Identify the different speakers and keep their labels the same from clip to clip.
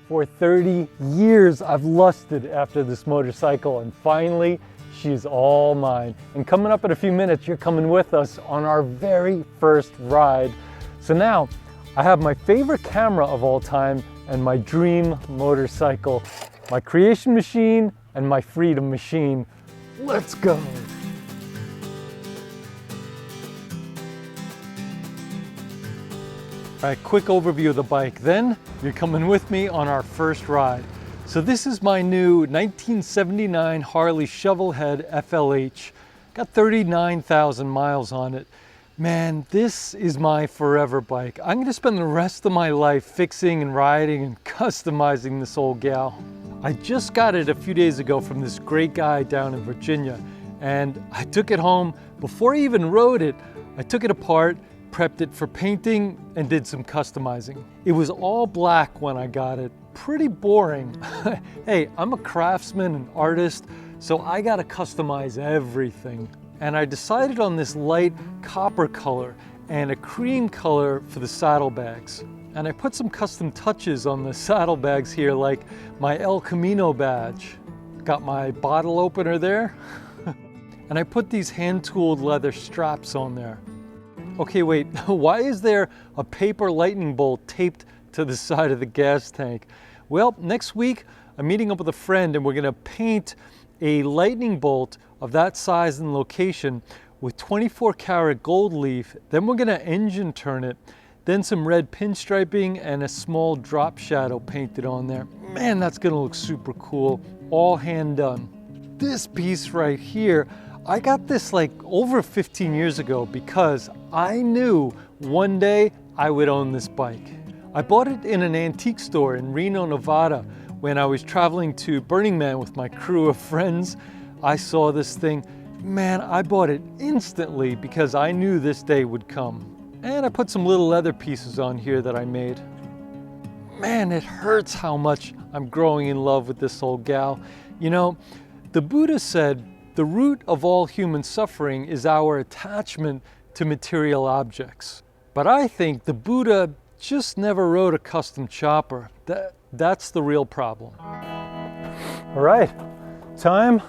Speaker 1: For 30 years, I've lusted after this motorcycle, and finally, she's all mine. And coming up in a few minutes, you're coming with us on our very first ride. So now, I have my favorite camera of all time and my dream motorcycle, my creation machine and my freedom machine. Let's go. All right, quick overview of the bike. Then you're coming with me on our first ride. So this is my new 1979 Harley Shovelhead FLH. Got 39,000 miles on it. Man, this is my forever bike. I'm gonna spend the rest of my life fixing and riding and customizing this old gal. I just got it a few days ago from this great guy down in Virginia, and I took it home. Before I even rode it, I took it apart, prepped it for painting, and did some customizing. It was all black when I got it. Pretty boring. Hey, I'm a craftsman and artist, so I gotta customize everything. And I decided on this light copper color and a cream color for the saddlebags. And I put some custom touches on the saddlebags here, like my El Camino badge. Got my bottle opener there. And I put these hand-tooled leather straps on there. Okay, wait, why is there a paper lightning bolt taped to the side of the gas tank? Well, next week I'm meeting up with a friend and we're gonna paint a lightning bolt of that size and location with 24 karat gold leaf. Then we're gonna engine turn it, then some red pinstriping and a small drop shadow painted on there. Man, that's gonna look super cool, all hand done. This piece right here, I got this like over 15 years ago because I knew one day I would own this bike. I bought it in an antique store in Reno, Nevada when I was traveling to Burning Man with my crew of friends. I saw this thing. Man, I bought it instantly because I knew this day would come. And I put some little leather pieces on here that I made. Man, it hurts how much I'm growing in love with this old gal. You know, the Buddha said, the root of all human suffering is our attachment to material objects. But I think the Buddha just never rode a custom chopper. That's the real problem. All right, time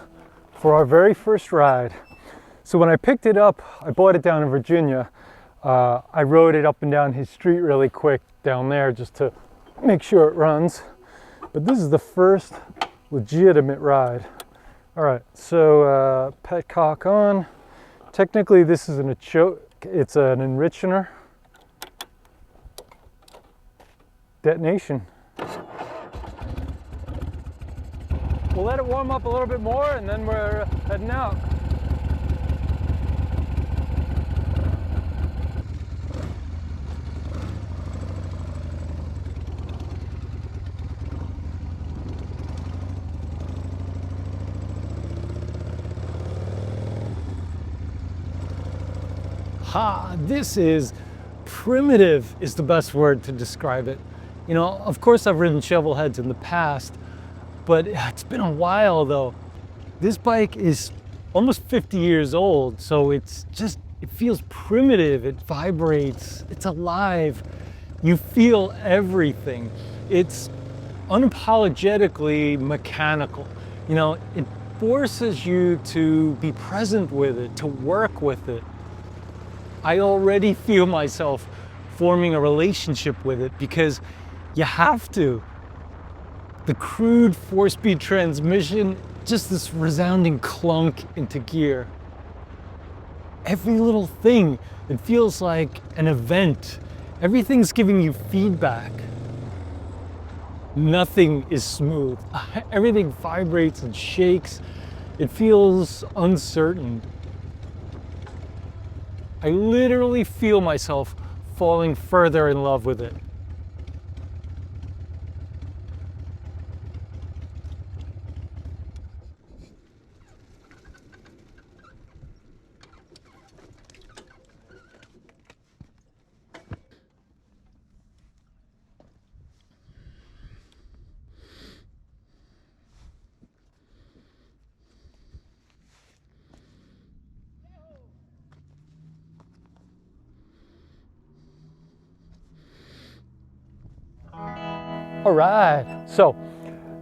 Speaker 1: for our very first ride. So when I picked it up, I bought it down in Virginia. I rode it up and down his street really quick down there just to make sure it runs. But this is the first legitimate ride. All right, so petcock on. Technically, this is it's an enrichener. Detonation. We'll let it warm up a little bit more and then we're heading out. This is primitive is the best word to describe it. You know, of course I've ridden Shovelheads in the past, but it's been a while though. This bike is almost 50 years old, so it feels primitive, it vibrates, it's alive. You feel everything. It's unapologetically mechanical. You know, it forces you to be present with it, to work with it. I already feel myself forming a relationship with it because you have to. The crude 4-speed transmission, just this resounding clunk into gear. Every little thing, it feels like an event. Everything's giving you feedback. Nothing is smooth. Everything vibrates and shakes. It feels uncertain. I literally feel myself falling further in love with it. All right, so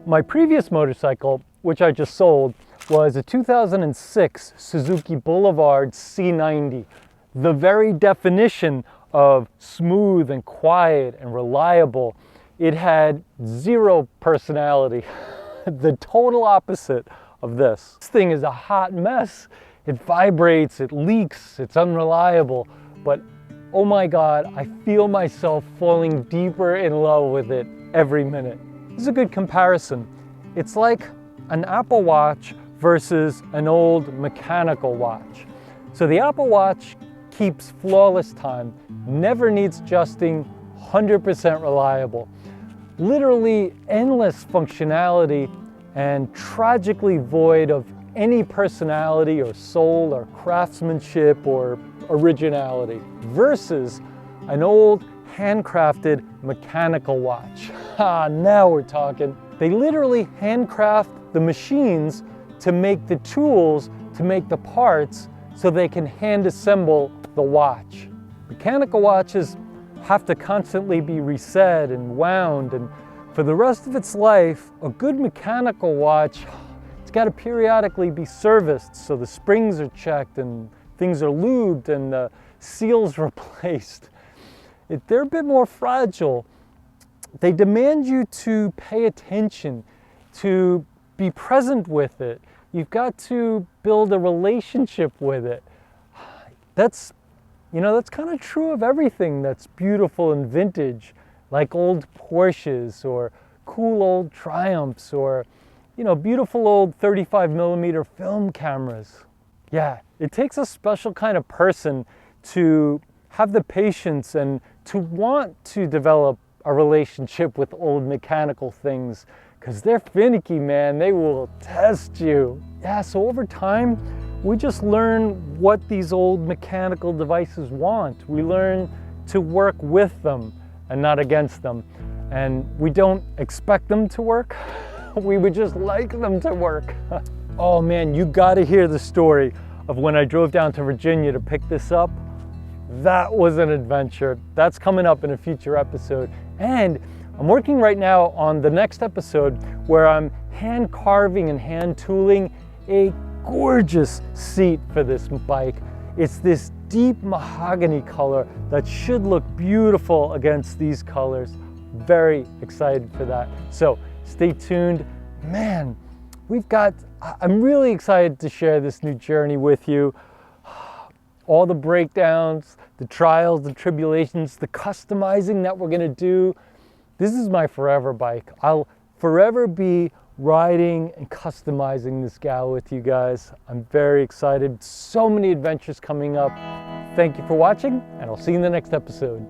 Speaker 1: my previous motorcycle, which I just sold, was a 2006 Suzuki Boulevard C90. The very definition of smooth and quiet and reliable. It had zero personality, the total opposite of this. This thing is a hot mess. It vibrates, it leaks, it's unreliable, but oh my God, I feel myself falling deeper in love with it every minute. This is a good comparison. It's like an Apple Watch versus an old mechanical watch. So the Apple Watch keeps flawless time, never needs adjusting, 100% reliable. Literally endless functionality and tragically void of any personality or soul or craftsmanship or originality, versus an old handcrafted mechanical watch. Now we're talking. They literally handcraft the machines to make the tools, to make the parts, so they can hand assemble the watch. Mechanical watches have to constantly be reset and wound, and for the rest of its life, a good mechanical watch, it's got to periodically be serviced, so the springs are checked and things are lubed and the seals replaced. They're a bit more fragile. They demand you to pay attention, to be present with it. You've got to build a relationship with it. That's kind of true of everything that's beautiful and vintage, like old Porsches or cool old Triumphs or, beautiful old 35mm film cameras. Yeah, it takes a special kind of person to have the patience and to want to develop a relationship with old mechanical things, because they're finicky, man. They will test you. Yeah, so over time, we just learn what these old mechanical devices want. We learn to work with them and not against them. And we don't expect them to work. We would just like them to work. Oh man, you gotta hear the story of when I drove down to Virginia to pick this up. That was an adventure. That's coming up in a future episode. And I'm working right now on the next episode where I'm hand carving and hand tooling a gorgeous seat for this bike. It's this deep mahogany color that should look beautiful against these colors. Very excited for that. So stay tuned. Man, I'm really excited to share this new journey with you. All the breakdowns, the trials, the tribulations, the customizing that we're gonna do. This is my forever bike. I'll forever be riding and customizing this gal with you guys. I'm very excited. So many adventures coming up. Thank you for watching, and I'll see you in the next episode.